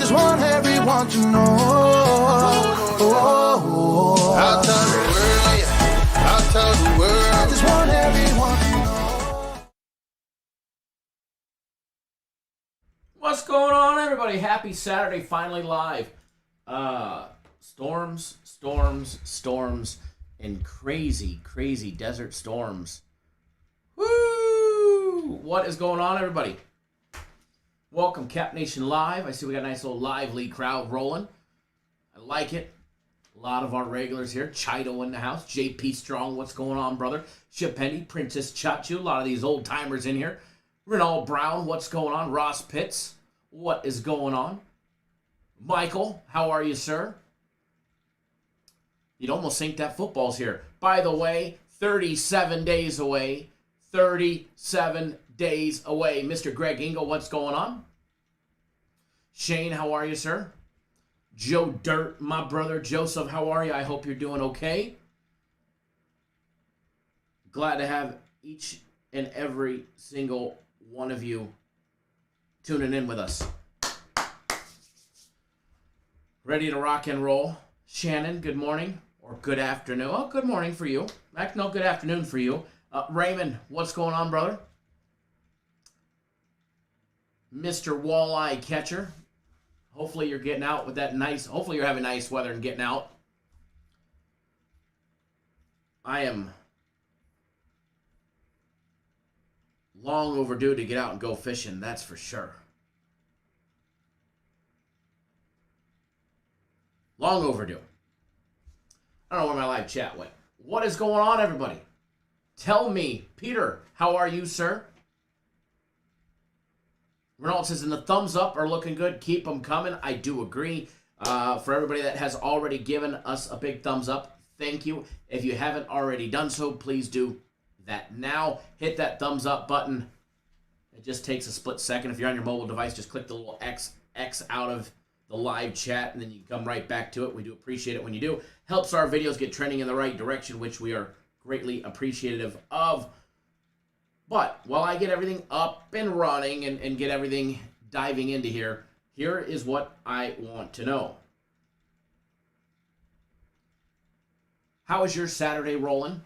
just want everyone to know. I'll tell the world, yeah. I'll tell the world. I just want everyone to know. What's going on, everybody? Happy Saturday, finally live. Storms, and crazy desert storms. Woo! What is going on, everybody? Welcome, Cap Nation Live. I see we got a nice little lively crowd rolling. I like it. A lot of our regulars here. Chido in the house. JP Strong, what's going on, brother? Shapendi, Princess Chachu, a lot of these old timers in here. Renal Brown, what's going on? Ross Pitts, what is going on? Michael, how are you, sir? You'd almost think that football's here. By the way, 37 days away. 37 days away. Mr. Greg Engel, what's going on? Shane, how are you, sir? Joe Dirt, my brother. Joseph, how are you? I hope you're doing okay. Glad to have each and every single one of you tuning in with us. Ready to rock and roll. Shannon, good morning or good afternoon. Oh, good morning for you. No, good afternoon for you. Raymond, what's going on, brother? Mr. Walleye Catcher. Hopefully you're getting out with that nice, hopefully you're having nice weather and getting out. I am long overdue to get out and go fishing, that's for sure. Long overdue. I don't know where my live chat went. What is going on, everybody? Tell me. Peter, how are you, sir? Ronald says, and the thumbs up are looking good. Keep them coming. I do agree. For everybody that has already given us a big thumbs up, thank you. If you haven't already done so, please do that now. Hit that thumbs up button. It just takes a split second. If you're on your mobile device, just click the little X out of the live chat, and then you come right back to it. We do appreciate it when you do. Helps our videos get trending in the right direction, which we are greatly appreciative of. But while I get everything up and running and get everything diving into here, here is what I want to know. How is your Saturday rolling?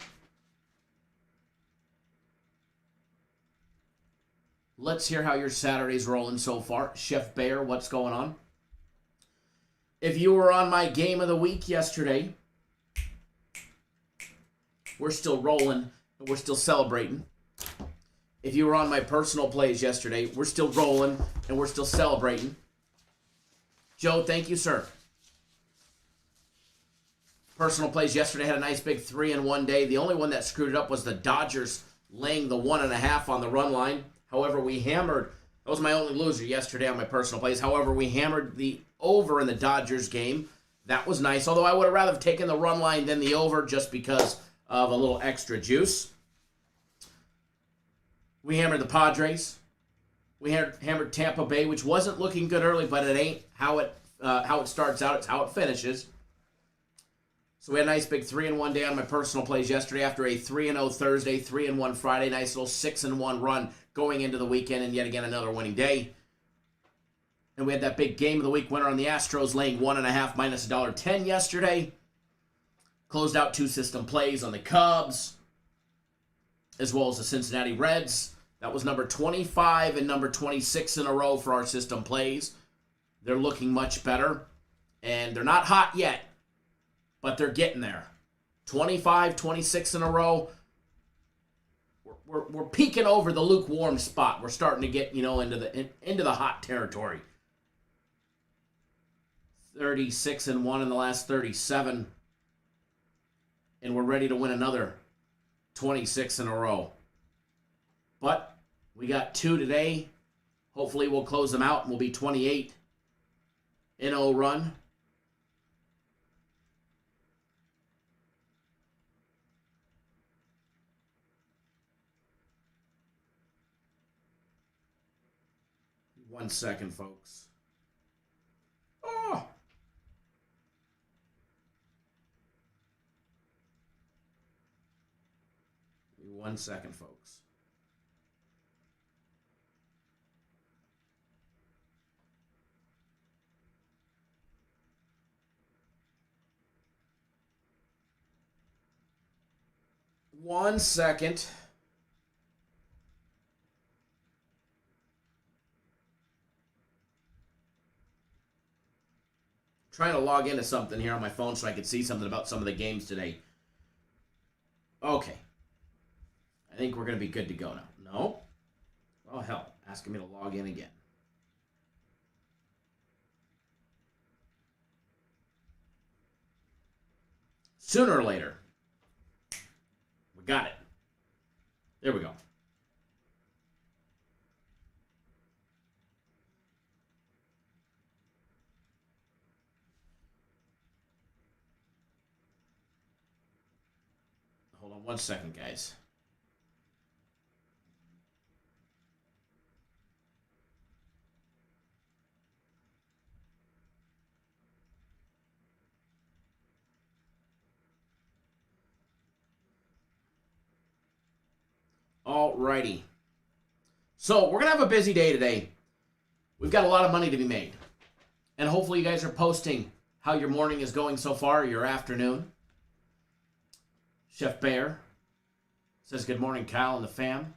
Let's hear how your Saturday's rolling so far. Chef Bear, what's going on? If you were on my game of the week yesterday, we're still rolling and we're still celebrating. If you were on my personal plays yesterday, we're still rolling and we're still celebrating. Joe, thank you, sir. Personal plays yesterday had a nice big 3-in-1 day. The only one that screwed it up was the Dodgers laying the 1.5 on the run line. However, we hammered. That was my only loser yesterday on my personal plays. However, we hammered the over in the Dodgers game. That was nice. Although I would have rather taken the run line than the over just because of a little extra juice. We hammered the Padres. We hammered Tampa Bay, which wasn't looking good early, but it ain't how it starts out. It's how it finishes. So we had a nice big 3-in-1 day on my personal plays yesterday after a 3-0 Thursday, 3-in-1 Friday. Nice little 6-in-1 run going into the weekend, and yet again another winning day. And we had that big game of the week winner on the Astros, laying 1.5 minus $1.10 yesterday. Closed out 2 system plays on the Cubs, as well as the Cincinnati Reds. That was number 25 and number 26 in a row for our system plays. They're looking much better, and they're not hot yet, but they're getting there. 25, 26 in a row. We're peeking over the lukewarm spot. We're starting to get, into the hot territory. 36-1 in the last 37, and we're ready to win another 26 in a row. But we got 2 today. Hopefully we'll close them out and we'll be 28 in 0 run. One second, folks. Oh! 1 second, folks. 1 second. Trying to log into something here on my phone so I could see something about some of the games today. Okay. I think we're going to be good to go now. No? Oh, hell. Asking me to log in again. Sooner or later. We got it. There we go. Hold on 1 second, guys. Alrighty. So, we're going to have a busy day today. We've got a lot of money to be made. And hopefully you guys are posting how your morning is going so far, your afternoon. Chef Bear says, good morning, Kyle and the fam.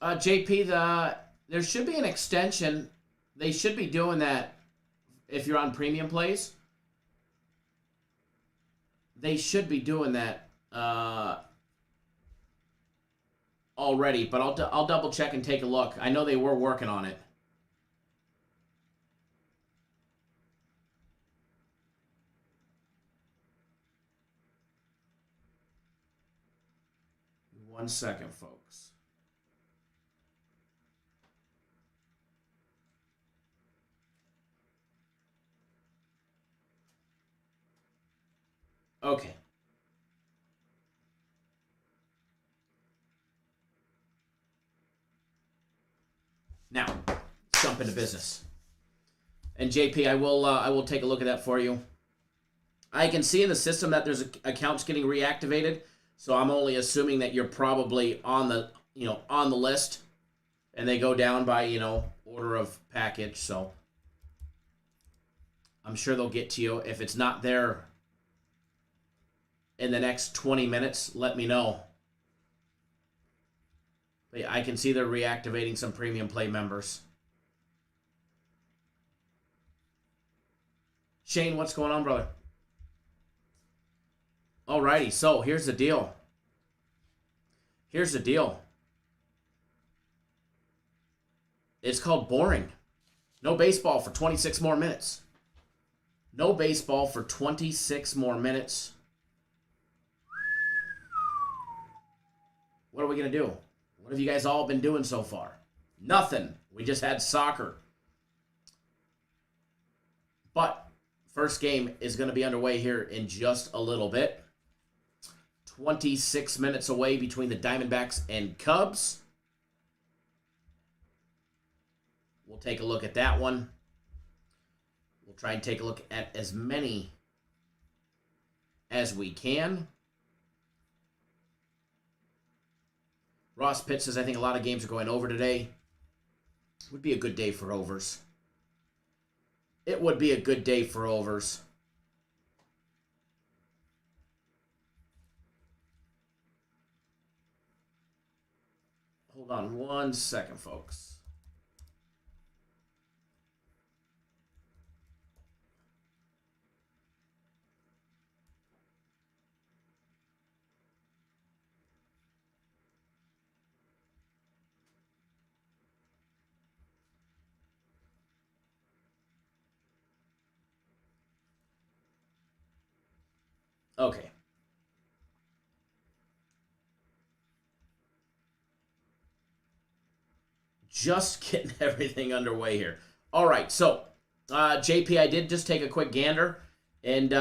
JP, there should be an extension. They should be doing that if you're on premium plays. They should be doing that already, but I'll double check and take a look. I know they were working on it. One second, folks. Okay. Now, let's jump into business. And JP, I will take a look at that for you. I can see in the system that there's accounts getting reactivated, so I'm only assuming that you're probably on the list, and they go down by order of package. So I'm sure they'll get to you. If it's not there in the next 20 minutes, let me know. But I can see they're reactivating some premium play members. Shane, what's going on, brother? Alrighty, so here's the deal. Here's the deal. It's called boring. No baseball for 26 more minutes. No baseball for 26 more minutes. What are we going to do? What have you guys all been doing so far? Nothing. We just had soccer. But first game is going to be underway here in just a little bit. 26 minutes away between the Diamondbacks and Cubs. We'll take a look at that one. We'll try and take a look at as many as we can. Ross Pitt says, I think a lot of games are going over today. Would be a good day for overs. It would be a good day for overs. Hold on 1 second, folks. Okay. Just getting everything underway here. All right, so JP, I did just take a quick gander, and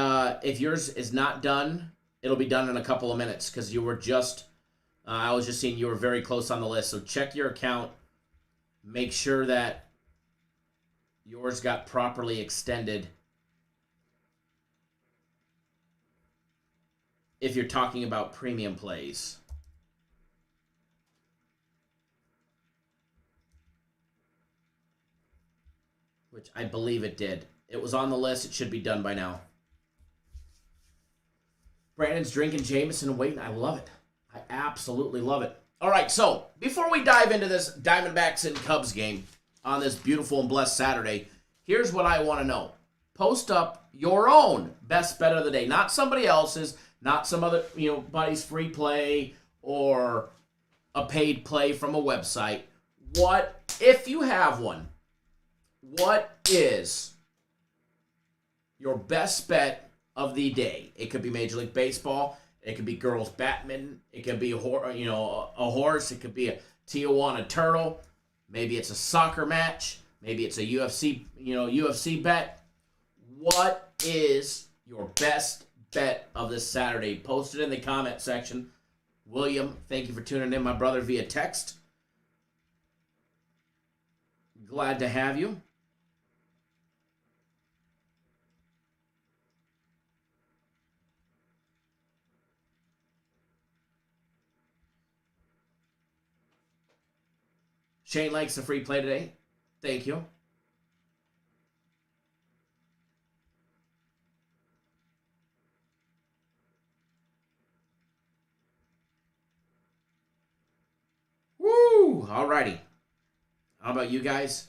if yours is not done, it'll be done in a couple of minutes because you were just, I was just seeing you were very close on the list. So check your account, make sure that yours got properly extended. If you're talking about premium plays. which I believe it did. It was on the list. It should be done by now. Brandon's drinking Jameson and waiting. I love it. I absolutely love it. All right, so before we dive into this Diamondbacks and Cubs game on this beautiful and blessed Saturday, here's what I want to know. Post up your own best bet of the day, not somebody else's, not some other, buddy's free play or a paid play from a website. What, if you have one, what is your best bet of the day? It could be Major League Baseball. It could be girls badminton. It could be a horse. It could be a Tijuana turtle. Maybe it's a soccer match. Maybe it's a UFC bet. What is your best bet of this Saturday? Post it in the comment section. William, thank you for tuning in, my brother, via text. Glad to have you. Shane likes the free play today. Thank you. Woo! Alrighty. How about you guys?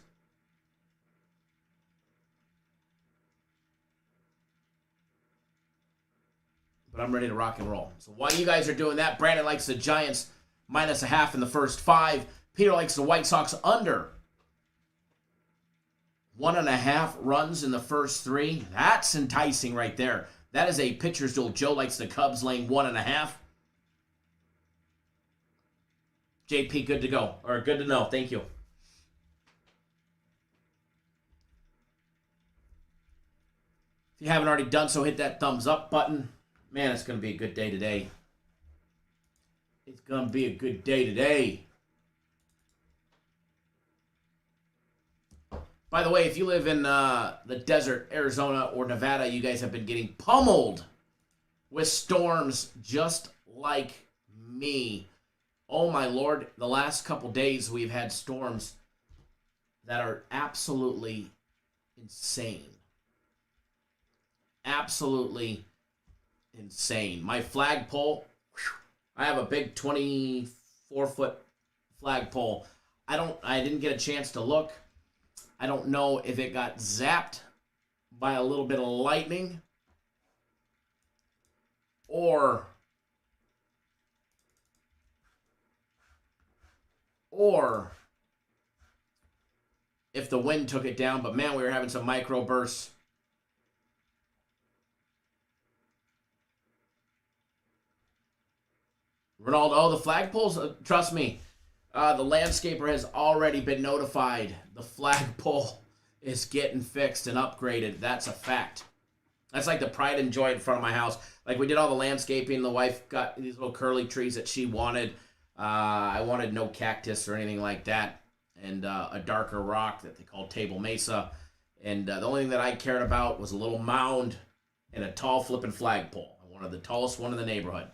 But I'm ready to rock and roll. So while you guys are doing that, Brandon likes the Giants -0.5 in the first 5. Peter likes the White Sox under 1.5 runs in the first 3. That's enticing right there. That is a pitcher's duel. Joe likes the Cubs laying 1.5. JP, good to go. Or good to know. Thank you. If you haven't already done so, hit that thumbs up button. Man, it's going to be a good day today. It's going to be a good day today. By the way, if you live in the desert, Arizona or Nevada, you guys have been getting pummeled with storms just like me. Oh my Lord, the last couple days we've had storms that are absolutely insane. Absolutely insane. My flagpole, I have a big 24-foot flagpole. I didn't get a chance to look. I don't know if it got zapped by a little bit of lightning or if the wind took it down, but man, we were having some microbursts. Ronaldo, oh, the flagpoles, trust me, the landscaper has already been notified. The flagpole is getting fixed and upgraded. That's a fact. That's like the pride and joy in front of my house. Like, we did all the landscaping. The wife got these little curly trees that she wanted. I wanted no cactus or anything like that. And a darker rock that they call Table Mesa. And the only thing that I cared about was a little mound and a tall flipping flagpole. I wanted the tallest one in the neighborhood.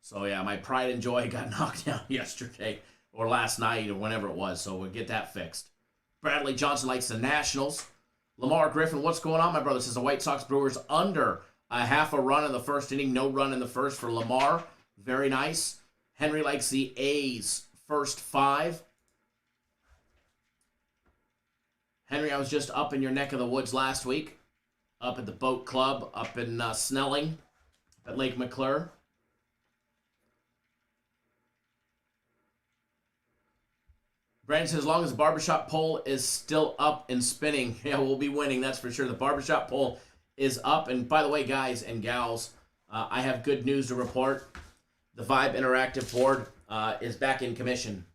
So, yeah, my pride and joy got knocked down yesterday or last night or whenever it was. So we'll get that fixed. Bradley Johnson likes the Nationals. Lamar Griffin, what's going on, my brother? Says the White Sox Brewers under a half a run in the first inning. No run in the first for Lamar. Very nice. Henry likes the A's first 5. Henry, I was just up in your neck of the woods last week. Up at the Boat Club, up in Snelling at Lake McClure. Brandon says, as long as the barbershop pole is still up and spinning, yeah, we'll be winning, that's for sure. The barbershop pole is up. And by the way, guys and gals, I have good news to report. The Vibe Interactive Board is back in commission.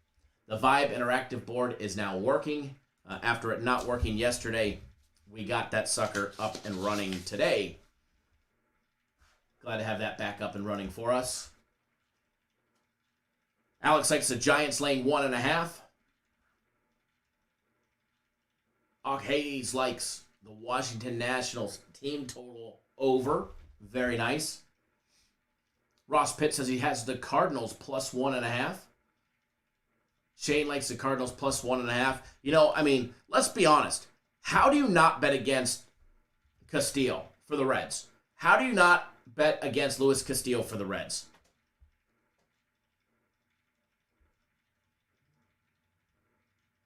The Vibe Interactive Board is now working. After it not working yesterday, we got that sucker up and running today. Glad to have that back up and running for us. Alex likes the Giants laying 1.5. Hayes likes the Washington Nationals team total over. Very nice. Ross Pitt says he has the Cardinals plus 1.5. Shane likes the Cardinals plus 1.5. You know, I mean, let's be honest. How do you not bet against Castillo for the Reds? How do you not bet against Luis Castillo for the Reds?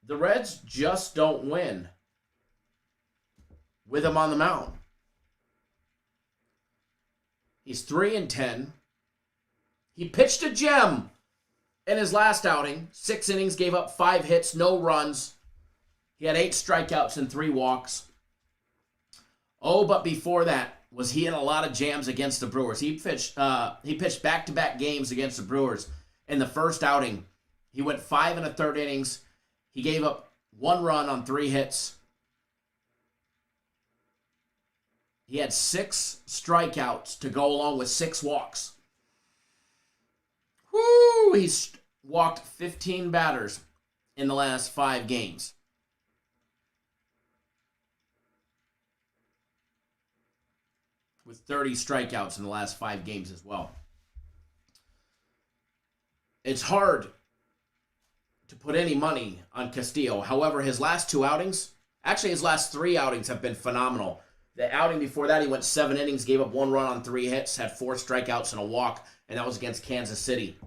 The Reds just don't win with him on the mound. He's 3-10. He pitched a gem in his last outing. 6 innings, gave up 5 hits, no runs. He had 8 strikeouts and 3 walks. Oh, but before that, was he in a lot of jams against the Brewers? He pitched back-to-back games against the Brewers. In the first outing, he went 5 1/3 innings. He gave up 1 run on 3 hits. He had 6 strikeouts to go along with 6 walks. Woo! He's walked 15 batters in the last 5 games. With 30 strikeouts in the last 5 games as well. It's hard to put any money on Castillo. However, his last 2 outings, actually his last 3 outings have been phenomenal. The outing before that, he went 7 innings, gave up 1 run on 3 hits, had 4 strikeouts and a walk, and that was against Kansas City.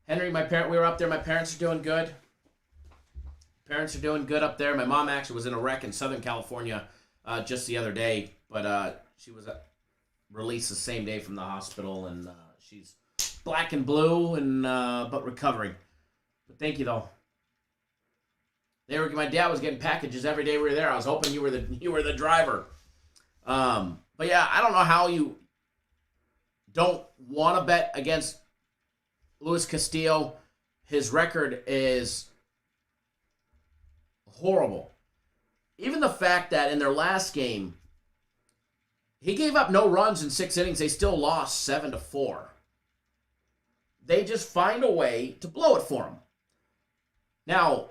Henry, we were up there. My parents are doing good. Parents are doing good up there. My mom actually was in a wreck in Southern California just the other day, but she was released the same day from the hospital, and she's black and blue, and but recovering. But thank you though. My dad was getting packages every day we were there. I was hoping you were the driver. But yeah, I don't know how you don't want to bet against Luis Castillo. His record is horrible. Even the fact that in their last game, he gave up no runs in 6 innings. They still lost 7-4. They just find a way to blow it for him. Now,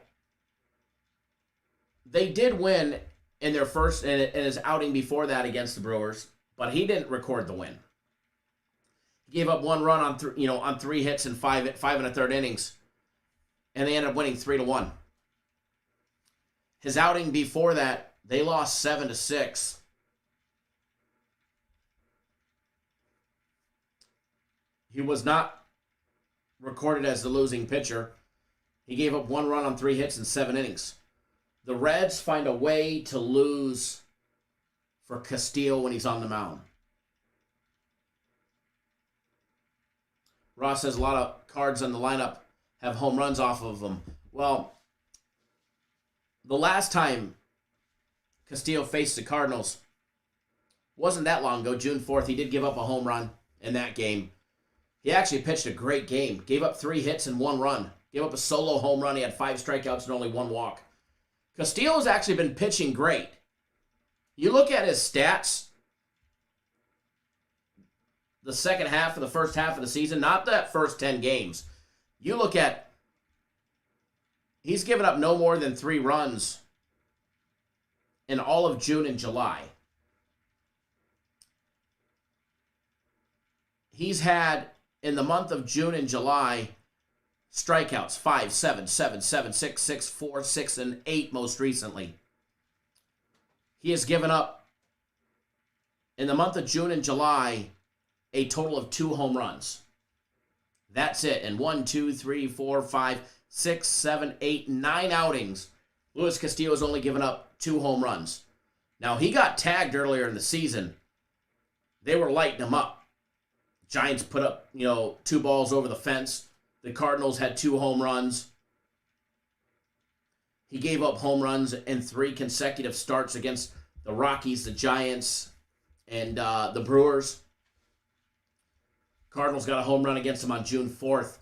they did win in their first in his outing before that against the Brewers, but he didn't record the win. He gave up 1 run on 3 hits in 5 1/3 innings, and they ended up winning 3-1. His outing before that, they lost 7-6. He was not recorded as the losing pitcher. He gave up 1 run on 3 hits in 7 innings. The Reds find a way to lose for Castillo when he's on the mound. Ross says a lot of cards on the lineup have home runs off of them. Well, the last time Castillo faced the Cardinals wasn't that long ago, June 4th. He did give up a home run in that game. He actually pitched a great game. Gave up 3 hits and 1 run. Gave up a solo home run. He had 5 strikeouts and only 1 walk. Castillo has actually been pitching great. You look at his stats, the second half of the first half of the season, not that first 10 games. You look at, he's given up no more than 3 runs in all of June and July. He's had, in the month of June and July, strikeouts 5, 7, 7, 7, 6, 6, 4, 6, and 8 most recently. He has given up, in the month of June and July, a total of 2 home runs. That's it. In 1, 2, 3, 4, 5, 6, 7, 8, 9 outings, Luis Castillo has only given up 2 home runs. Now, he got tagged earlier in the season. They were lighting him up. Giants put up, 2 balls over the fence. The Cardinals had 2 home runs. He gave up home runs in 3 consecutive starts against the Rockies, the Giants, and the Brewers. Cardinals got a home run against him on June 4th.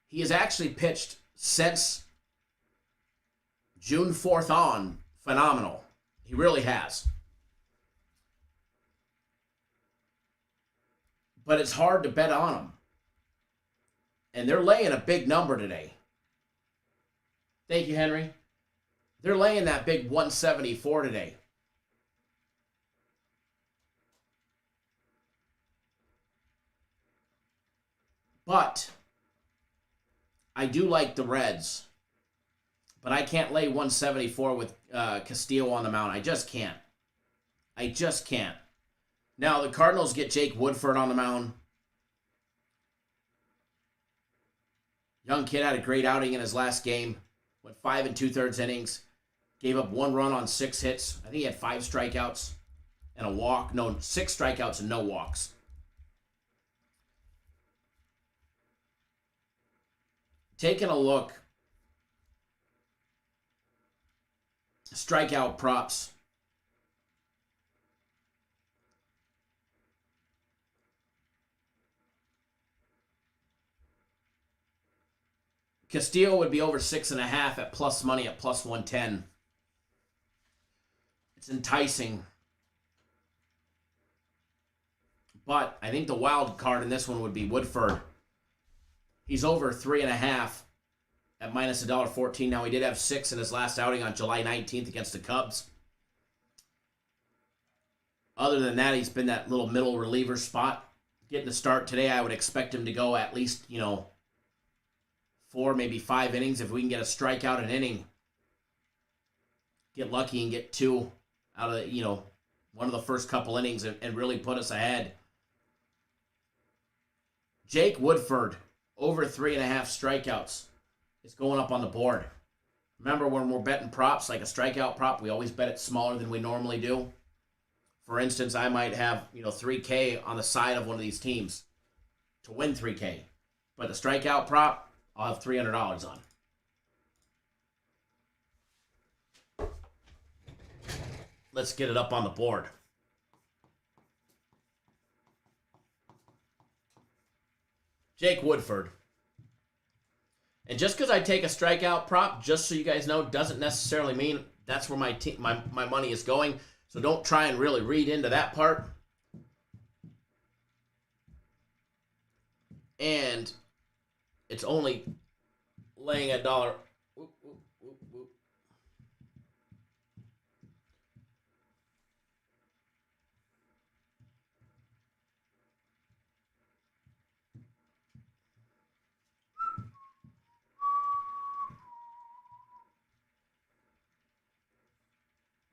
He has actually pitched since June 4th on phenomenal. He really has. But it's hard to bet on him. And they're laying a big number today. Thank you, Henry. They're laying that big 174 today. But I do like the Reds. But I can't lay 174 with Castillo on the mound. I just can't. I just can't. Now, the Cardinals get Jake Woodford on the mound. Young kid had a great outing in his last game. Went 5 2/3 innings. Gave up 1 run on 6 hits. I think he had 5 strikeouts and a walk. No, 6 strikeouts and no walks. Taking a look. Strikeout props. Castillo would be over 6.5 at plus money at plus 110. It's enticing. But I think the wild card in this one would be Woodford. He's over 3.5 at minus $1.14. Now, he did have 6 in his last outing on July 19th against the Cubs. Other than that, he's been that little middle reliever spot. Getting the start today, I would expect him to go at least, 4, maybe 5 innings. If we can get a strikeout an inning, get lucky and get 2 out of, one of the first couple innings and really put us ahead. Jake Woodford, over 3.5 strikeouts, is going up on the board. Remember, when we're betting props, like a strikeout prop, we always bet it smaller than we normally do. For instance, I might have, $3K on the side of one of these teams to win $3K. But the strikeout prop, I'll have $300 on. Let's get it up on the board. Jake Woodford. And just because I take a strikeout prop, just so you guys know, doesn't necessarily mean that's where my money is going. So don't try and really read into that part. And it's only laying $1. Whoop, whoop, whoop, whoop.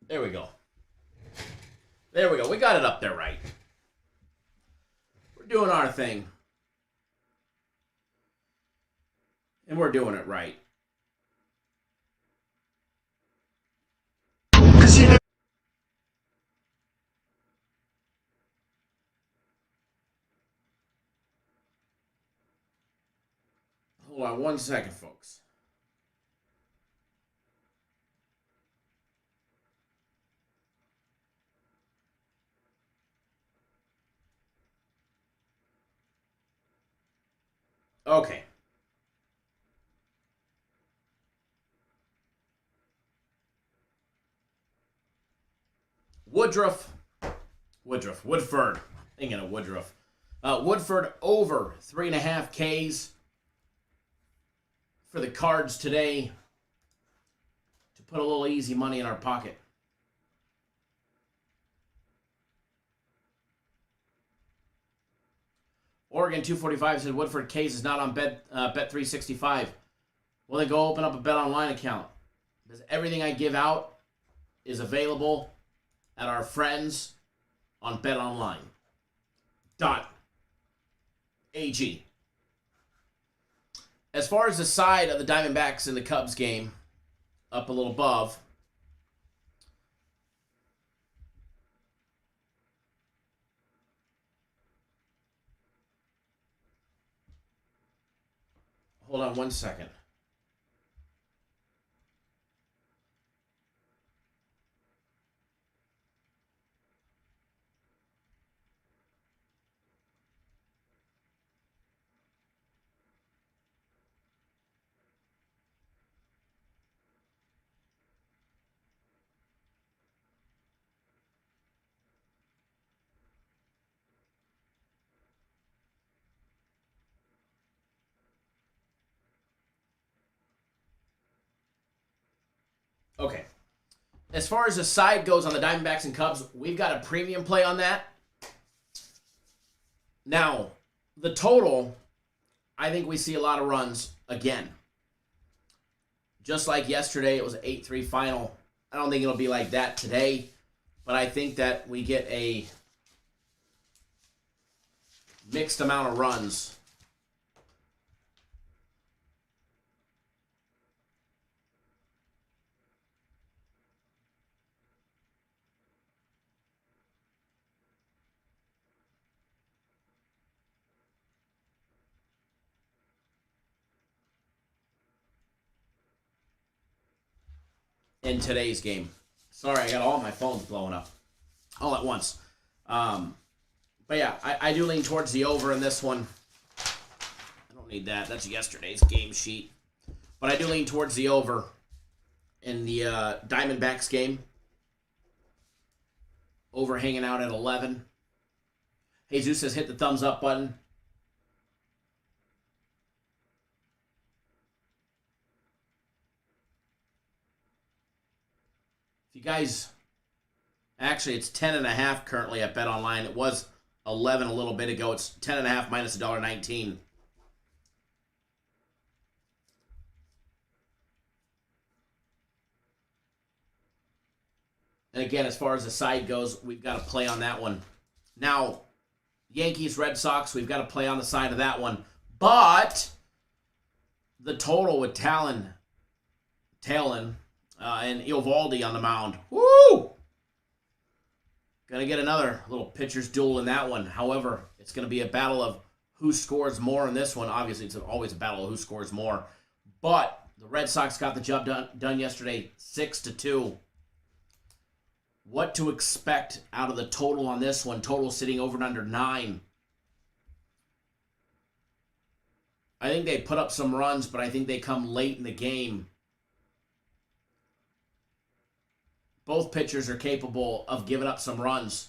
There we go. There we go. We got it up there right. We're doing our thing. And we're doing it right. Hold on 1 second, folks. Okay. Woodford. Thinking of Woodruff. Woodford over 3.5 Ks for the Cards today to put a little easy money in our pocket. Oregon 245 said Woodford K's is not on Bet365. Well, then go open up a Bet Online account. Because everything I give out is available at our friends on BetOnline.ag. As far as the side of the Diamondbacks in the Cubs game, up a little above, hold on 1 second. Okay. As far as the side goes on the Diamondbacks and Cubs, we've got a premium play on that. Now, the total I think we see a lot of runs again. Just like yesterday, it was an 8-3 final. I don't think it'll be like that today, but I think that we get a mixed amount of runs. In today's game. Sorry, I got all my phones blowing up all at once. But yeah, I do lean towards the over in this one. I don't need that. That's yesterday's game sheet. But I do lean towards the over in the Diamondbacks game. Over hanging out at 11. Jesus says hit the thumbs up button. You guys, actually it's 10.5 currently at BetOnline. It was 11 a little bit ago. It's 10.5 minus $1.19. And again, as far as the side goes, we've got to play on that one. Now, Yankees, Red Sox, we've got to play on the side of that one. But the total with Talon and Eovaldi on the mound. Woo! Gonna get another little pitcher's duel in that one. However, it's gonna be a battle of who scores more in this one. Obviously, it's always a battle of who scores more. But the Red Sox got the job done yesterday, 6-2. What to expect out of the total on this one? Total sitting over and under 9. I think they put up some runs, but I think they come late in the game. Both pitchers are capable of giving up some runs.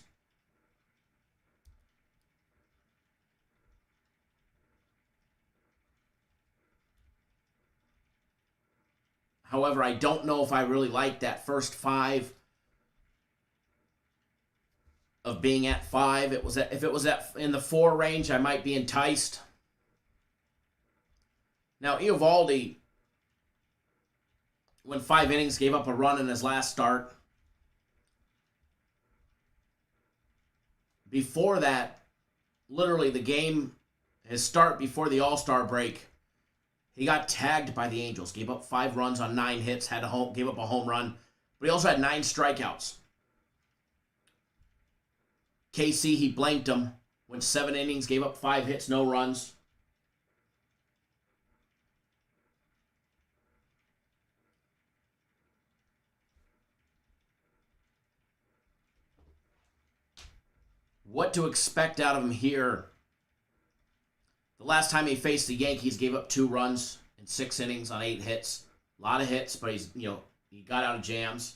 However, I don't know if I really like that first 5 of being at 5. If it was in the 4 range, I might be enticed. Now, Eovaldi, went 5 innings, gave up a run in his last start. Before that, literally the game, his start before the All-Star break, he got tagged by the Angels. Gave up 5 runs on 9 hits, gave up a home run, but he also had 9 strikeouts. KC, he blanked him. Went 7 innings, gave up 5 hits, no runs. What to expect out of him here? The last time he faced the Yankees, gave up 2 runs in 6 innings on 8 hits. A lot of hits, but he got out of jams.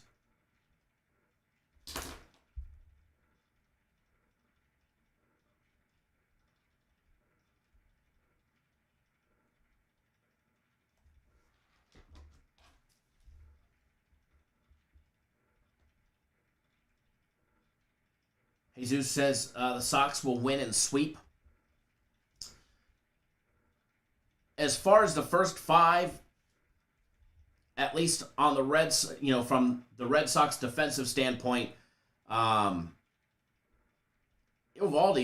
Jesus says the Sox will win and sweep. As far as the first 5, at least on the Reds, from the Red Sox defensive standpoint, Eovaldi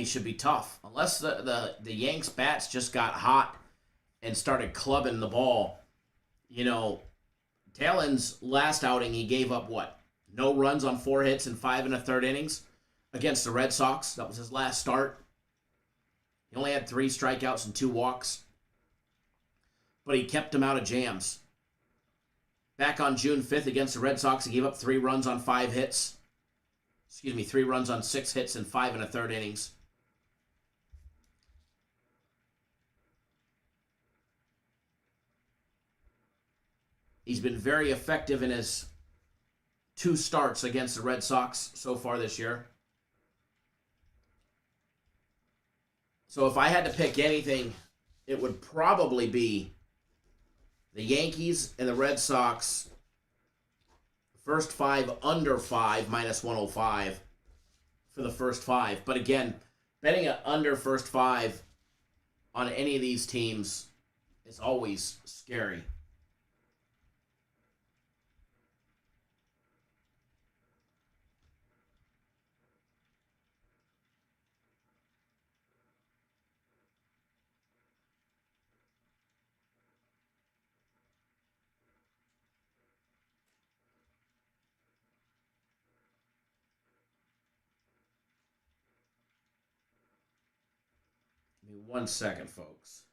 should be tough. Unless the Yanks bats just got hot and started clubbing the ball. Talon's last outing, he gave up what? No runs on 4 hits and 5 1/3 innings against the Red Sox. That was his last start. He only had 3 strikeouts and 2 walks. But he kept him out of jams. Back on June 5th against the Red Sox, he gave up 3 runs on 5 hits. 3 runs on 6 hits and 5 1/3 innings. He's been very effective in his 2 starts against the Red Sox so far this year. So if I had to pick anything, it would probably be the Yankees and the Red Sox. First 5 under 5 minus 105 for the first 5. But again, betting an under first 5 on any of these teams is always scary. Give me 1 second, folks.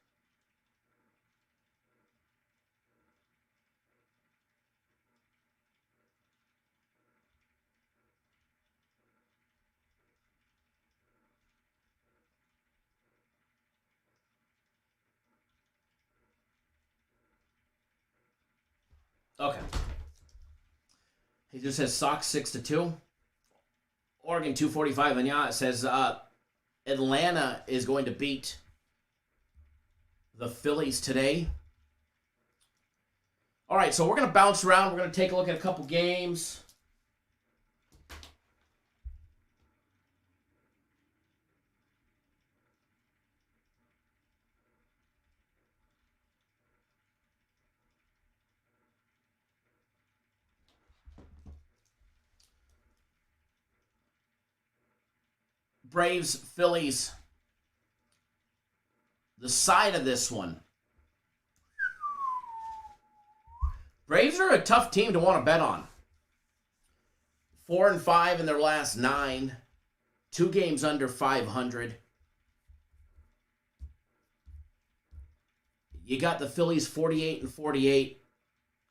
Okay. He just says Sox 6-2. Oregon 245. And yeah, it says Atlanta is going to beat the Phillies today. All right, so we're going to bounce around. We're going to take a look at a couple games. Braves, Phillies. The side of this one. Braves are a tough team to want to bet on. 4-5 in their last 9. 2 games under 500. You got the Phillies 48-48,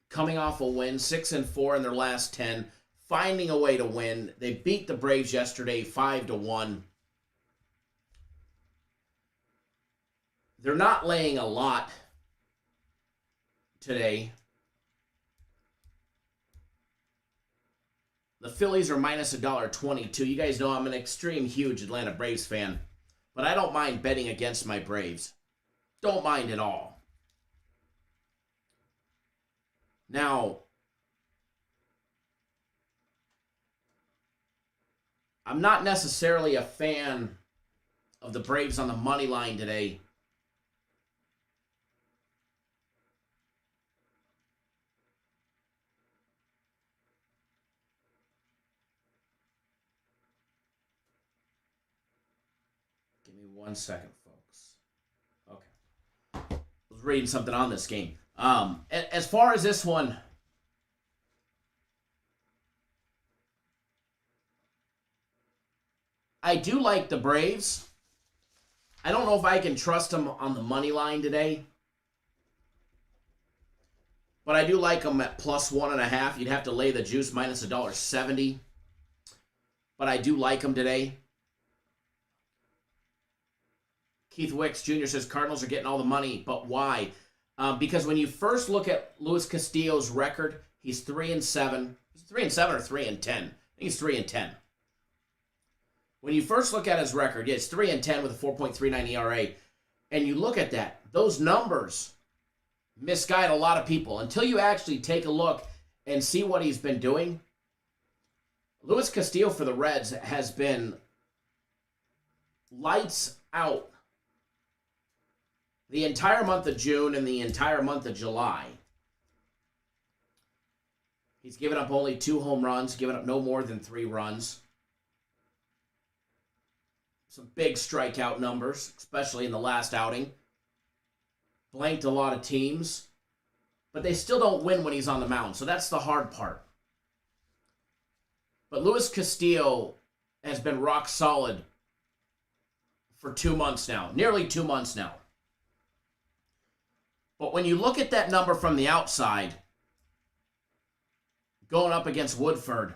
coming off a win, 6-4 in their last 10, finding a way to win. They beat the Braves yesterday 5-1. They're not laying a lot today. The Phillies are minus $1.22. You guys know I'm an extreme huge Atlanta Braves fan, but I don't mind betting against my Braves. Don't mind at all. Now, I'm not necessarily a fan of the Braves on the money line today. Give me 1 second, folks. Okay. I was reading something on this game. As far as this one, I do like the Braves. I don't know if I can trust them on the money line today, but I do like them at plus 1.5. You'd have to lay the juice minus $1.70, but I do like them today. Keith Wicks Jr. says Cardinals are getting all the money, but why? Because when you first look at Luis Castillo's record, he's 3-7. He's 3-7 or 3-10. I think he's 3-10. When you first look at his record, yeah, it's 3-10 with a 4.39 ERA, and you look at that, those numbers misguide a lot of people until you actually take a look and see what he's been doing. Luis Castillo for the Reds has been lights out the entire month of June and the entire month of July. He's given up only 2 home runs, given up no more than 3 runs. Some big strikeout numbers, especially in the last outing. Blanked a lot of teams, but they still don't win when he's on the mound, so that's the hard part. But Luis Castillo has been rock solid for 2 months now, nearly 2 months now. But when you look at that number from the outside, going up against Woodford,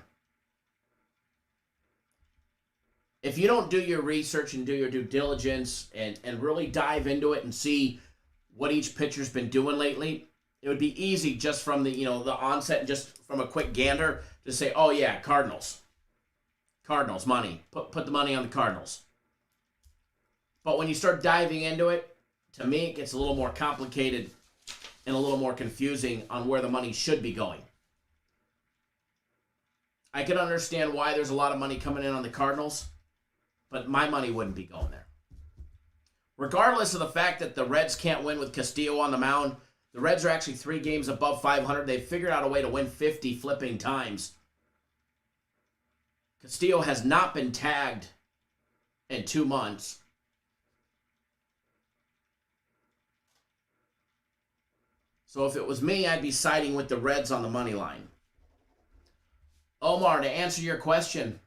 if you don't do your research and do your due diligence and really dive into it and see what each pitcher's been doing lately, it would be easy just from the onset and just from a quick gander to say, oh yeah, Cardinals money. Put the money on the Cardinals. But when you start diving into it, to me, it gets a little more complicated and a little more confusing on where the money should be going. I can understand why there's a lot of money coming in on the Cardinals, but my money wouldn't be going there. Regardless of the fact that the Reds can't win with Castillo on the mound, the Reds are actually 3 games above 500. They've figured out a way to win 50 flipping times. Castillo has not been tagged in 2 months. So if it was me, I'd be siding with the Reds on the money line. Omar, to answer your question,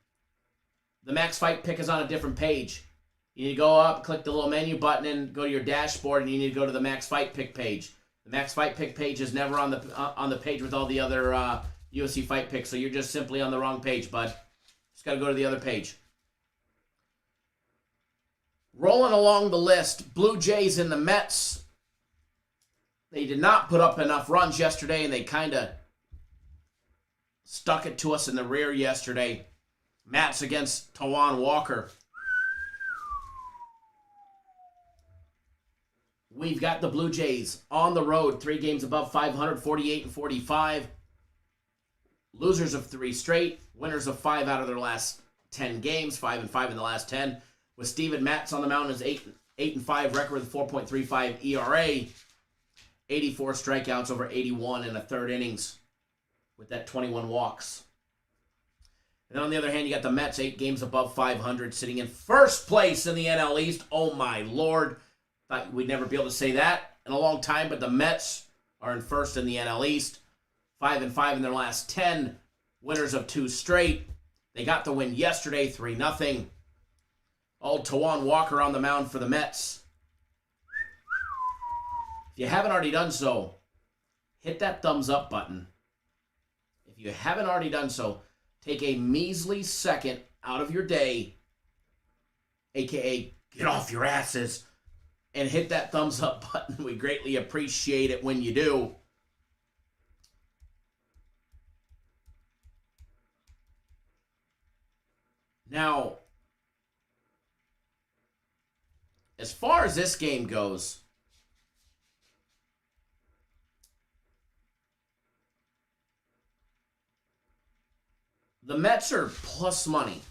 the Max Fight Pick is on a different page. You need to go up, click the little menu button, and go to your dashboard, and you need to go to the Max Fight Pick page. The Max Fight Pick page is never on the page with all the other UFC fight picks, so you're just simply on the wrong page, bud. Just got to go to the other page. Rolling along the list, Blue Jays and the Mets. They did not put up enough runs yesterday, and they kind of stuck it to us in the rear yesterday. Mets against Taijuan Walker. We've got the Blue Jays on the road, 3 games above 500, 48 and 45. Losers of 3 straight, winners of 5 out of their last 10 games, 5 and 5 in the last 10. With Steven Matz on the mound, his 8 and 5 record with 4.35 ERA, 84 strikeouts over 81 in a third innings with that 21 walks. And then on the other hand, you got the Mets, 8 games above 500, sitting in first place in the NL East. Oh my Lord. Thought we'd never be able to say that in a long time, but the Mets are in first in the NL East. 5 and 5 in their last 10. Winners of 2 straight. They got the win yesterday, 3-0. Old Taijuan Walker on the mound for the Mets. If you haven't already done so, hit that thumbs up button. If you haven't already done so, take a measly second out of your day, aka get off your asses, and hit that thumbs up button. We greatly appreciate it when you do. Now, as far as this game goes, the Mets are plus money.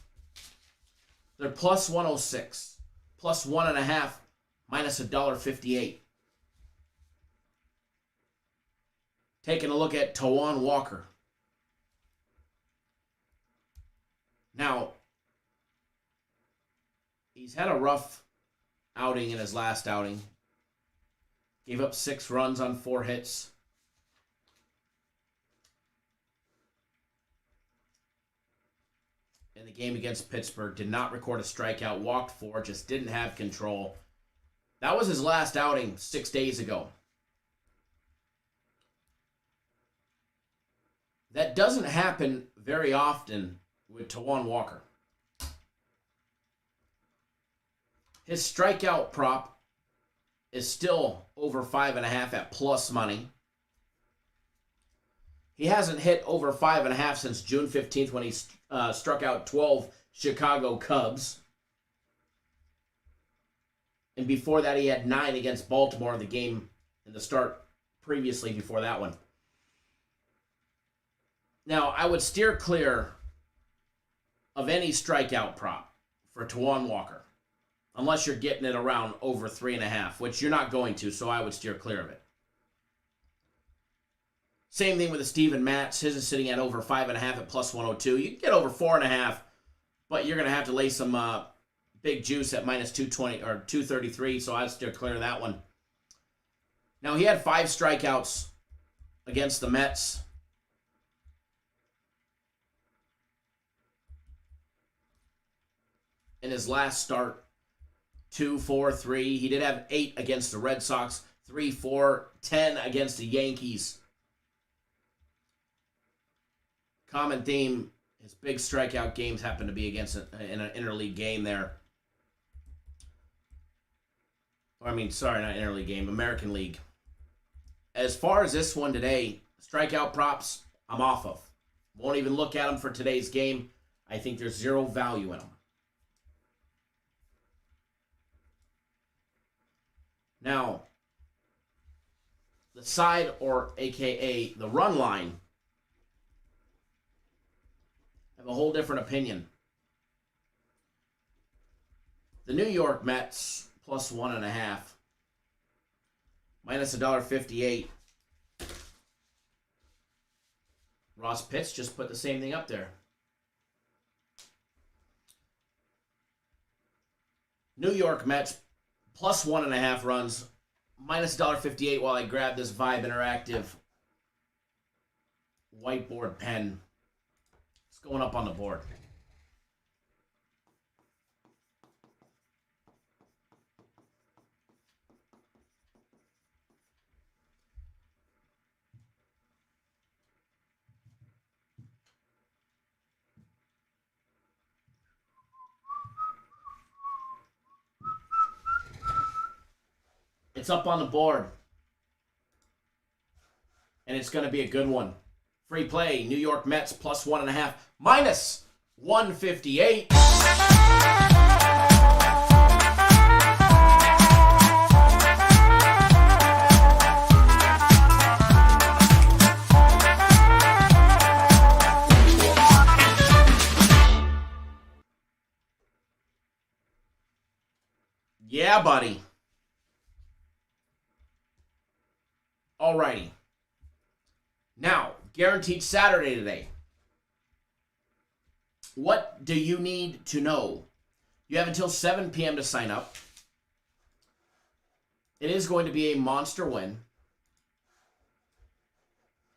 They're plus 106, plus 1.5, minus $1.58. Taking a look at Taijuan Walker. Now, he's had a rough outing in his last outing. Gave up 6 runs on 4 hits. In the game against Pittsburgh, did not record a strikeout, walked 4, just didn't have control. That was his last outing 6 days ago. That doesn't happen very often with Taijuan Walker. His strikeout prop is still over 5.5 at plus money. He hasn't hit over 5.5 since June 15th when he struck out 12 Chicago Cubs. And before that, he had 9 against Baltimore in the game in the start previously before that one. Now, I would steer clear of any strikeout prop for Taijuan Walker, unless you're getting it around over 3.5, which you're not going to, so I would steer clear of it. Same thing with the Steven Matz. His is sitting at over 5.5 at plus 102. You can get over 4.5, but you're going to have to lay some big juice at minus 220 or 233, so I'd steer clear of that one. Now, he had 5 strikeouts against the Mets. In his last start, 2, 4, 3. He did have 8 against the Red Sox, 3, 4, 10 against the Yankees. Common theme, his big strikeout games happen to be against in an interleague game there. Not interleague game, American League. As far as this one today, strikeout props, I'm off of. Won't even look at them for today's game. I think there's 0 value in them. Now, the side, or AKA the run line, I have a whole different opinion. The New York Mets plus 1.5. Minus $1.58. Ross Pitts just put the same thing up there. New York Mets plus 1.5 runs. Minus $1.58 while I grab this Vibe Interactive whiteboard pen. It's going up on the board. It's up on the board. And it's going to be a good one. Free play, New York Mets plus 1.5, minus 158. Yeah, buddy. Alrighty. Now, guaranteed Saturday today. What do you need to know? You have until 7 p.m. to sign up. It is going to be a monster win.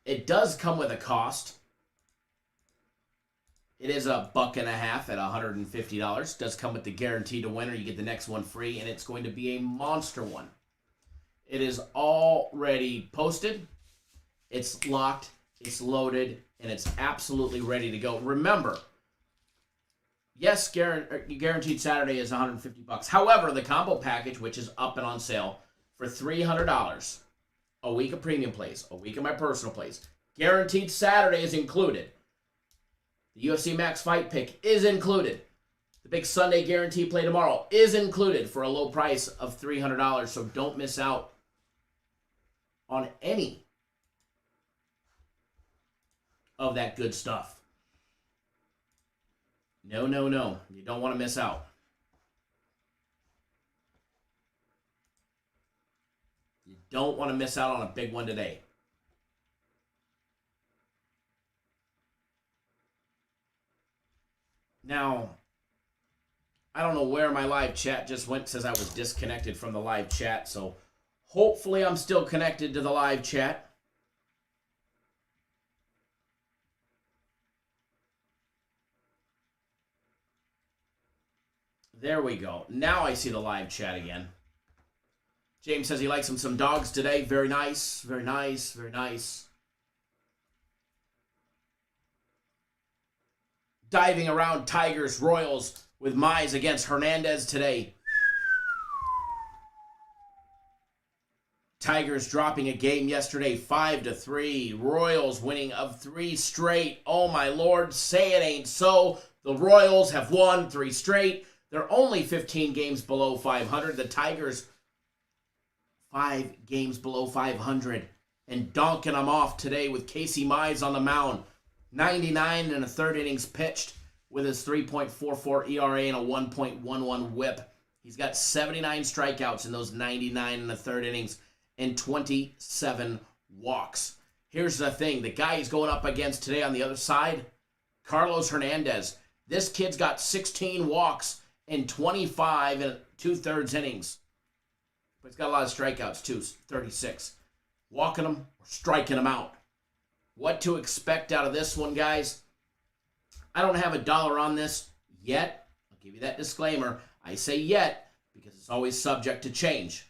It does come with a cost. It is $1.50 at $150. Does come with the guarantee to win, or you get the next one free, and it's going to be a monster one. It is already posted. It's locked, it's loaded, and it's absolutely ready to go. Remember, yes, guaranteed Saturday is $150. However, the combo package, which is up and on sale for $300, a week of premium plays, a week of my personal plays. Guaranteed Saturday is included. The UFC Max Fight Pick is included. The big Sunday guarantee play tomorrow is included for a low price of $300. So don't miss out on any of that good stuff. No, no, no. You don't want to miss out. You don't want to miss out on a big one today. Now, I don't know where my live chat just went. It says I was disconnected from the live chat, so hopefully I'm still connected to the live chat. There we go. Now I see the live chat again. James says he likes some dogs today. Very nice, very nice, very nice. Diving around Tigers, Royals with Mize against Hernandez today. Tigers dropping a game yesterday, 5-3. Royals winning of 3 straight. Oh my Lord, say it ain't so. The Royals have won 3 straight. They're only 15 games below 500. The Tigers, 5 games below 500. And donking them off today with Casey Mize on the mound. 99 and a third innings pitched with his 3.44 ERA and a 1.11 whip. He's got 79 strikeouts in those 99 and a third innings and 27 walks. Here's the thing. The guy he's going up against today on the other side, Carlos Hernandez. This kid's got 16 walks in 25 and 2/3 innings. But he's got a lot of strikeouts too, 36. Walking them or striking them out. What to expect out of this one, guys? I don't have $1 on this yet. I'll give you that disclaimer. I say yet because it's always subject to change.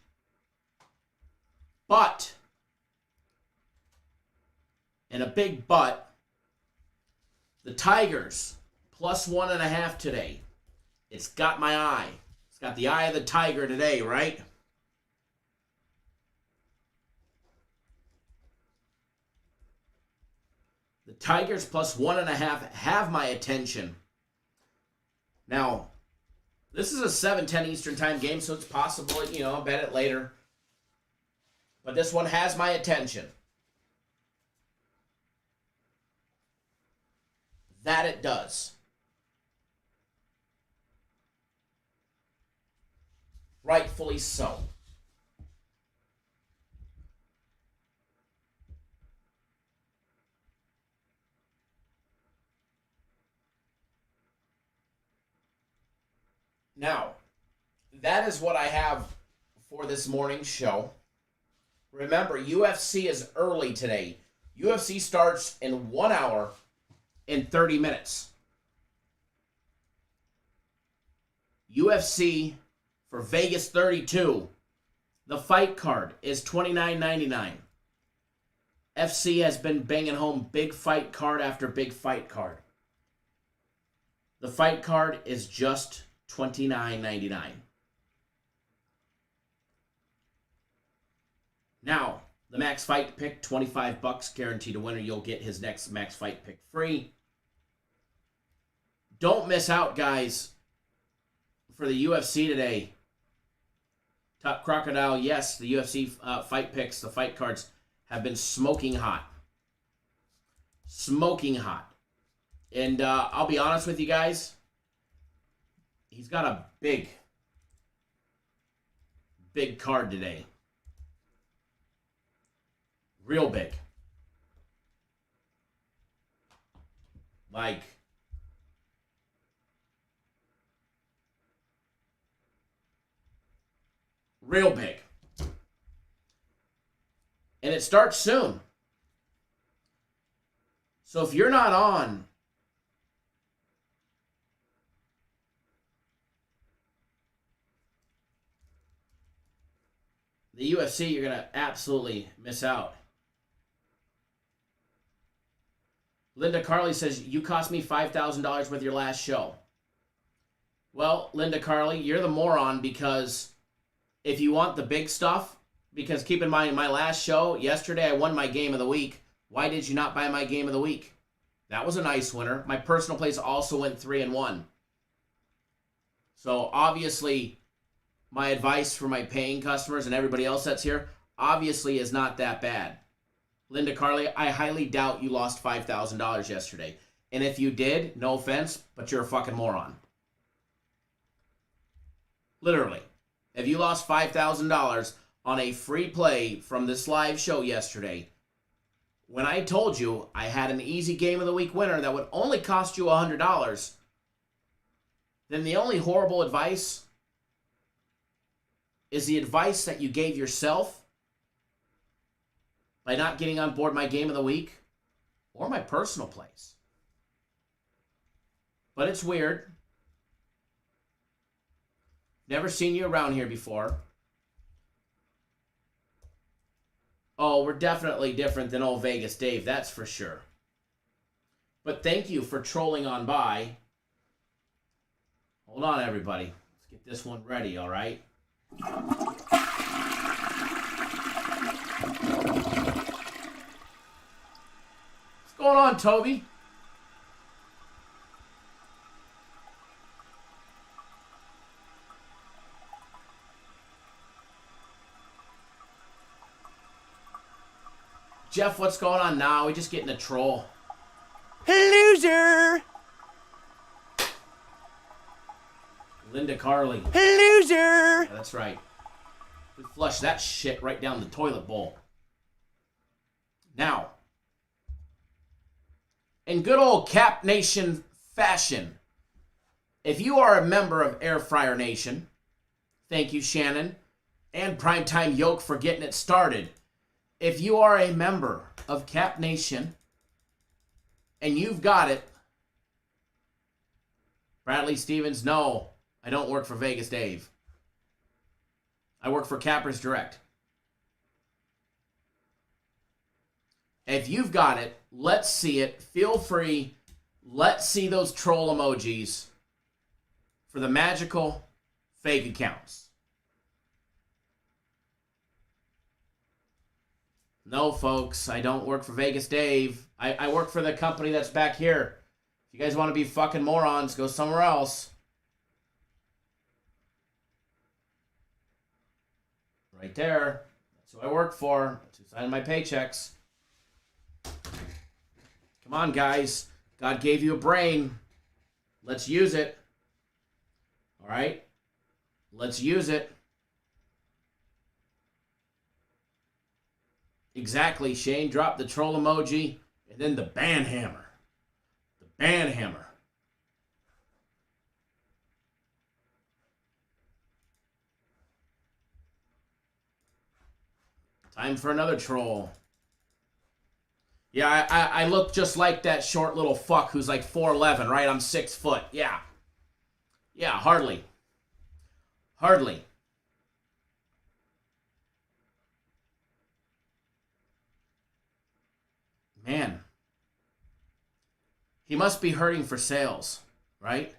But, and a big but, the Tigers plus 1.5 today. It's got my eye. It's got the eye of the tiger today, right? The Tigers plus 1.5 have my attention. Now, this is a 7:10 Eastern Time game, so it's possible, I'll bet it later. But this one has my attention. That it does. rightfully so. Now, that is what I have for this morning's show. Remember, UFC is early today. UFC starts in 1 hour and 30 minutes. UFC for Vegas 32. The fight card is $29.99. FC has been banging home big fight card after big fight card. The fight card is just $29.99. Now, the max fight pick, $25, guaranteed a winner. You'll get his next max fight pick free. Don't miss out, guys, for the UFC today. Top Crocodile, yes, the UFC fight picks, the fight cards have been smoking hot. Smoking hot. And I'll be honest with you guys, he's got a big card today. Real big. Like, real big. And it starts soon. So if you're not on the UFC, you're going to absolutely miss out. Linda Carley says, you cost me $5,000 with your last show. Well, Linda Carley, you're the moron, because if you want the big stuff, because keep in mind, my last show, yesterday, I won my game of the week. Why did you not buy my game of the week? That was a nice winner. My personal place also went 3-1. So obviously, my advice for my paying customers and everybody else that's here, obviously is not that bad. Linda Carley, I highly doubt you lost $5,000 yesterday. And if you did, no offense, but you're a fucking moron. Literally. If you lost $5,000 on a free play from this live show yesterday, when I told you I had an easy game of the week winner that would only cost you $100, then the only horrible advice is the advice that you gave yourself by not getting on board my game of the week or my personal place. But it's weird. Never seen you around here before. Oh, we're definitely different than old Vegas Dave, that's for sure. But thank you for trolling on by. Hold on, everybody. Let's get this one ready, all right? What's going on, Toby? Jeff, what's going on now? We just getting a troll. Loser! Linda Carley. Loser! Yeah, that's right. We flush that shit right down the toilet bowl. Now, in good old Cap Nation fashion, if you are a member of Air Fryer Nation, thank you, Shannon, and Primetime Yoke for getting it started. If you are a member of Cap Nation and you've got it, Bradley Stevens, no, I don't work for Vegas Dave. I work for Cappers Direct. If you've got it, let's see it. Feel free. Let's see those troll emojis for the magical fake accounts. No, folks, I don't work for Vegas Dave. I work for the company that's back here. If you guys want to be fucking morons, go somewhere else. Right there. That's who I work for. That's who signed my paychecks. Come on, guys. God gave you a brain. Let's use it. All right? Let's use it. Exactly, Shane. Drop the troll emoji. And then the ban hammer. The ban hammer. Time for another troll. Yeah, I look just like that short little fuck who's like 4'11", right? I'm 6 foot. Yeah. Yeah, hardly. Hardly. Man. He must be hurting for sales, right?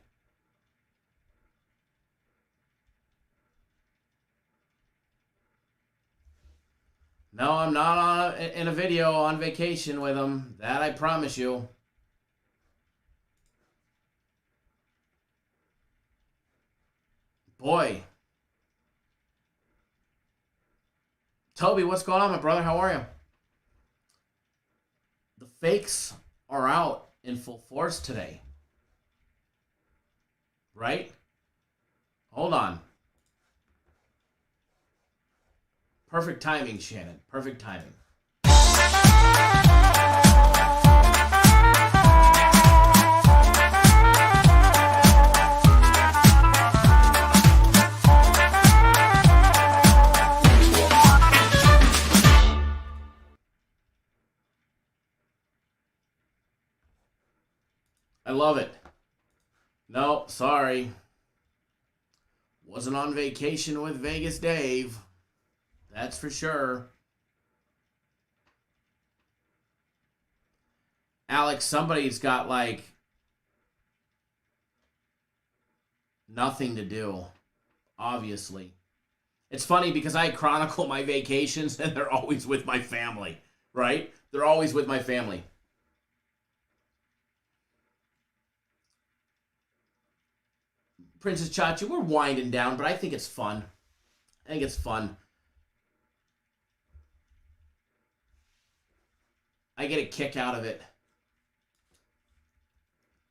No, I'm not in a video on vacation with him. That I promise you. Boy. Toby, what's going on, my brother? How are you? The fakes are out in full force today. Right? Hold on. Perfect timing, Shannon. Perfect timing. I love it. No, sorry. Wasn't on vacation with Vegas Dave. That's for sure. Alex, somebody's got like nothing to do, obviously. It's funny because I chronicle my vacations and they're always with my family, right? They're always with my family. Princess Chachi, we're winding down, but I think it's fun. I think it's fun. I get a kick out of it.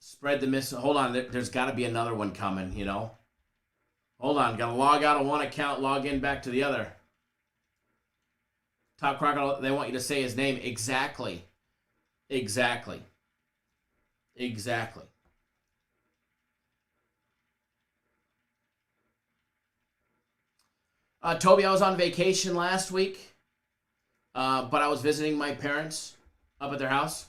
Spread the miss. Hold on, there's got to be another one coming, you know? Hold on, got to log out of one account, log in back to the other. Top Crocodile, they want you to say his name. Exactly. Exactly. Exactly. Toby, I was on vacation last week, but I was visiting my parents up at their house.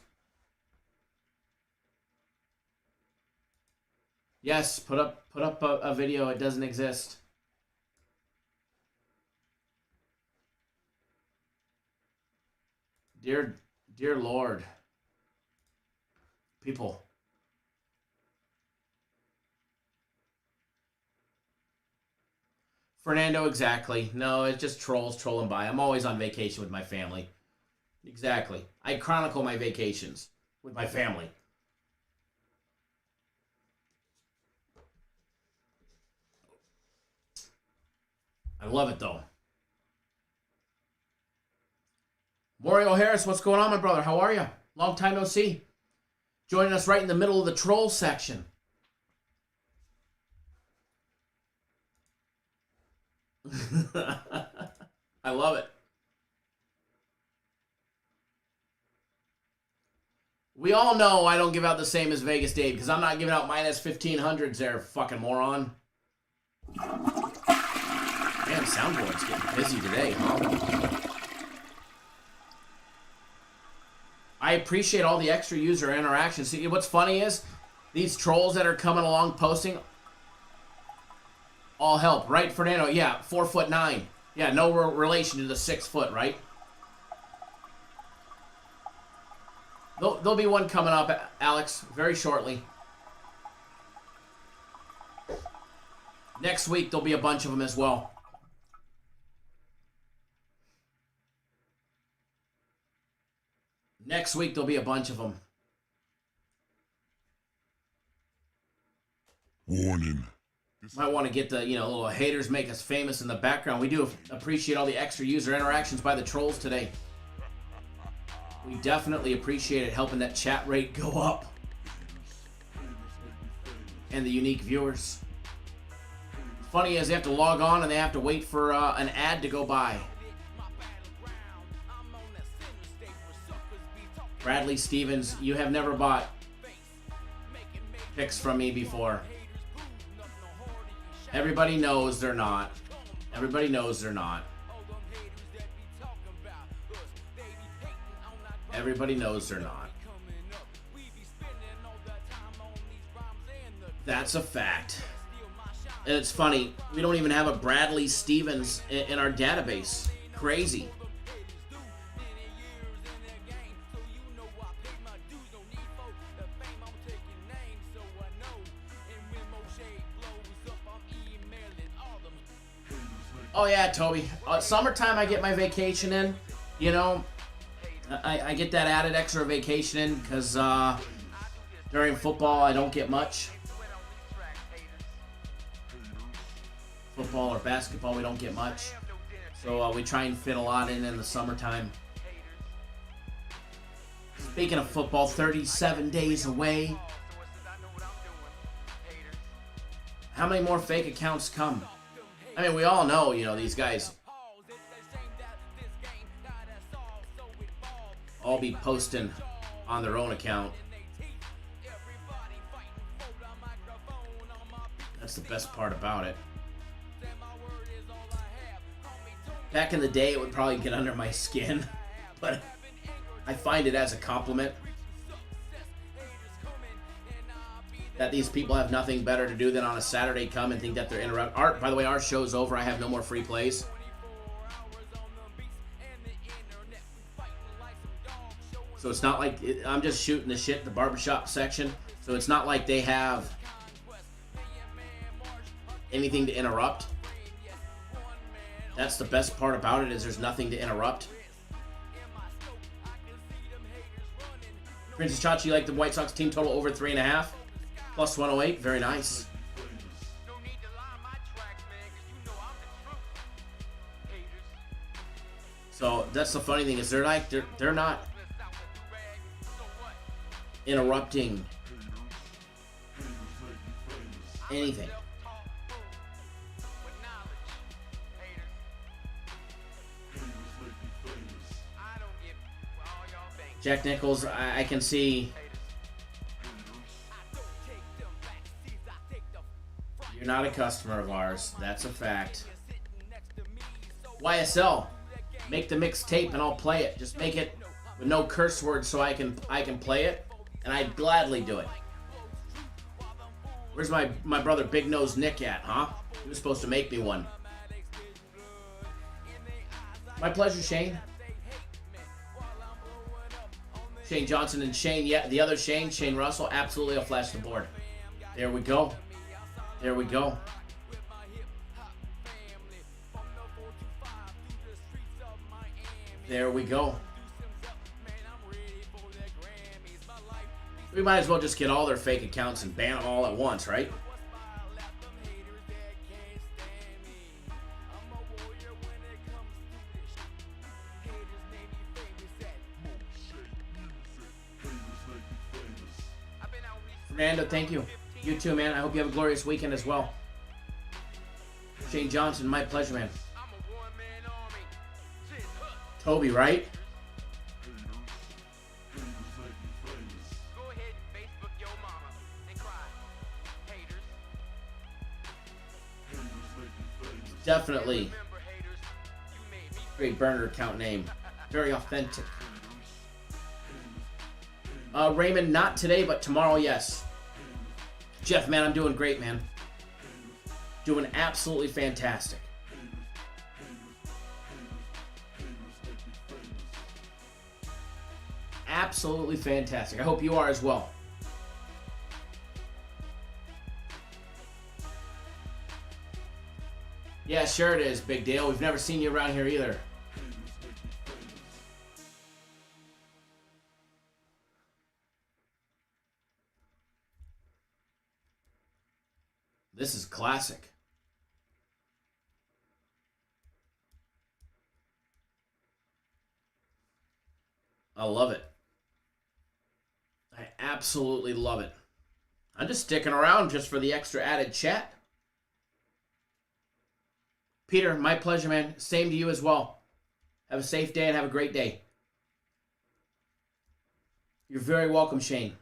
Yes, put up a video. It doesn't exist. Dear Lord. People. Fernando, exactly. No, it's just trolls trolling by. I'm always on vacation with my family. Exactly. I chronicle my vacations with my family. I love it, though. Mario Harris, what's going on, my brother? How are you? Long time no see. Joining us right in the middle of the troll section. I love it. We all know I don't give out the same as Vegas Dave because I'm not giving out minus 1500s there, fucking moron. Man, soundboard's getting busy today, huh? I appreciate all the extra user interaction. See, what's funny is these trolls that are coming along posting all help, right, Fernando? Yeah, 4'9". Yeah, no relation to the 6 foot, right? There'll be one coming up, Alex, very shortly. Next week, there'll be a bunch of them as well. Next week, there'll be a bunch of them. Warning. Might want to get the, little haters make us famous in the background. We do appreciate all the extra user interactions by the trolls today. We definitely appreciate it, helping that chat rate go up. And the unique viewers. Funny is they have to log on and they have to wait for an ad to go by. Bradley Stevens, you have never bought picks from me before. Everybody knows they're not. Everybody knows they're not. Everybody knows they're not. That's a fact. And it's funny, we don't even have a Bradley Stevens in our database. Crazy. Oh yeah, Toby. Summertime I get my vacation in. You know, I get that added extra vacation in because during football I don't get much. Football or basketball we don't get much. So we try and fit a lot in the summertime. Speaking of football, 37 days away. How many more fake accounts come? I mean, we all know, you know, these guys all be posting on their own account. That's the best part about it. Back in the day, it would probably get under my skin, but I find it as a compliment that these people have nothing better to do than on a Saturday come and think that they're interrupted. By the way, our show's over. I have no more free plays. So it's not like I'm just shooting the shit in the barbershop section. So it's not like they have anything to interrupt. That's the best part about it, is there's nothing to interrupt. Princess Chachi, like the White Sox team total over 3.5. Plus 108, very nice. So that's the funny thing, is they're not interrupting anything. Jack Nichols, I can see you're not a customer of ours. That's a fact. YSL, make the mixtape and I'll play it. Just make it with no curse words so I can play it, and I'd gladly do it. Where's my brother Big Nose Nick at, huh? He was supposed to make me one. My pleasure, Shane. Shane Johnson and Shane, yeah, the other Shane Russell, absolutely, I'll flash the board. There we go. There we go. There we go. We might as well just get all their fake accounts and ban them all at once, right? Fernando, thank you. You too, man. I hope you have a glorious weekend as well. Shane Johnson, my pleasure, man. Toby, right? Definitely. Great burner account name. Very authentic. Raymond, not today, but tomorrow, yes. Jeff, man, I'm doing great, man. Doing absolutely fantastic. Absolutely fantastic. I hope you are as well. Yeah, sure it is, Big Dale. We've never seen you around here either. This is classic. I love it. I absolutely love it. I'm just sticking around just for the extra added chat. Peter, my pleasure, man. Same to you as well. Have a safe day and have a great day. You're very welcome, Shane.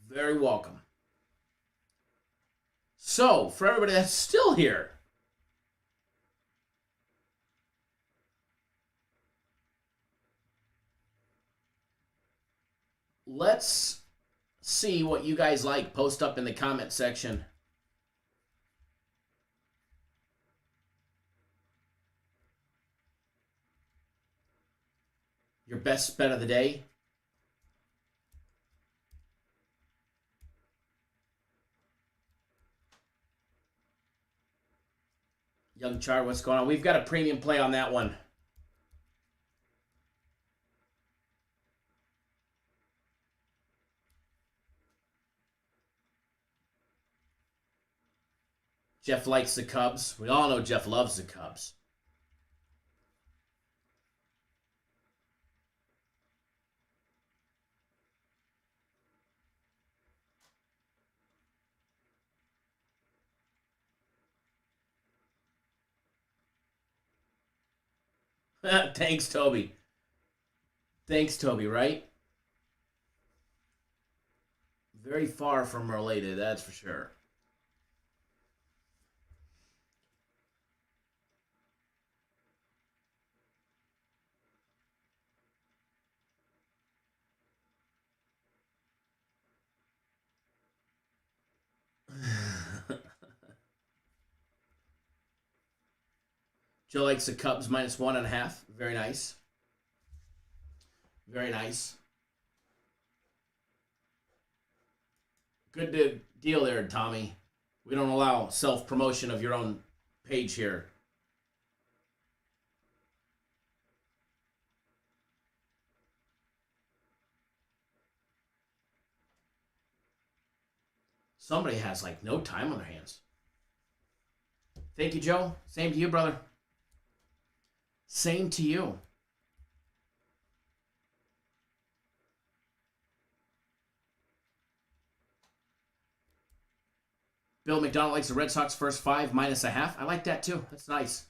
Very welcome. So, for everybody that's still here, let's see what you guys like. Post up in the comment section. Your best bet of the day. Young Char, what's going on? We've got a premium play on that one. Jeff likes the Cubs. We all know Jeff loves the Cubs. Thanks, Toby. Thanks, Toby, right? Very far from related, that's for sure. Joe likes the Cubs minus 1.5. Very nice. Very nice. Good deal there, Tommy. We don't allow self-promotion of your own page here. Somebody has like no time on their hands. Thank you, Joe. Same to you, brother. Same to you. Bill McDonald likes the Red Sox first 5 minus 0.5. I like that too. That's nice.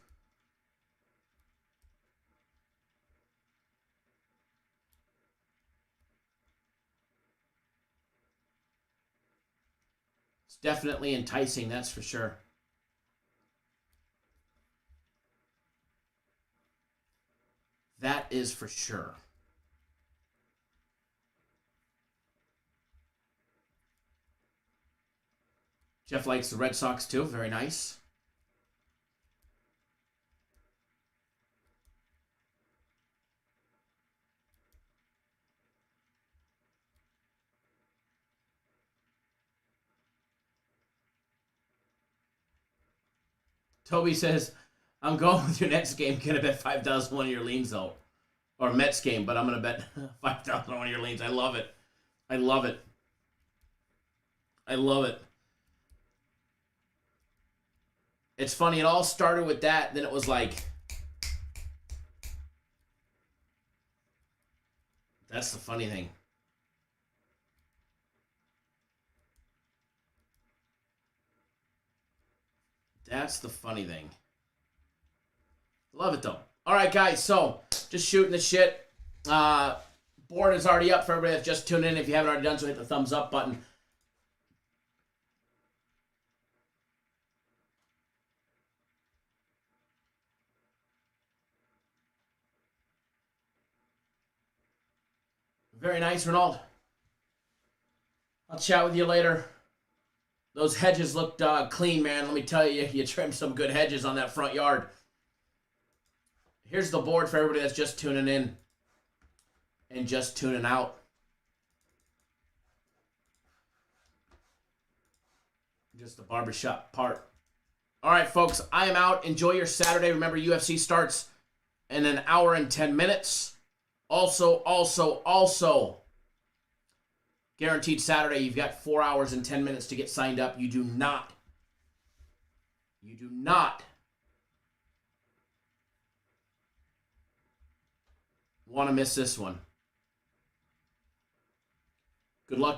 It's definitely enticing, that's for sure. That is for sure. Jeff likes the Red Sox too. Very nice. Toby says, I'm going with your next game. Gonna bet 5,000 one of your leans though. Or Mets game, but I'm gonna bet 5,000 one of your leans. I love it. I love it. I love it. It's funny, it all started with that, then it was like, that's the funny thing. That's the funny thing. Love it though. All right, guys, so just shooting the shit. Board is already up for everybody that's just tuned in. If you haven't already done so, hit the thumbs up button. Very nice, Ronald. I'll chat with you later. Those hedges looked clean, man. Let me tell you, you trimmed some good hedges on that front yard. Here's the board for everybody that's just tuning in and just tuning out. Just the barbershop part. All right, folks, I am out. Enjoy your Saturday. Remember, UFC starts in an hour and 10 minutes. Also, guaranteed Saturday, you've got 4 hours and 10 minutes to get signed up. You do not You do not want to miss this one. Good luck.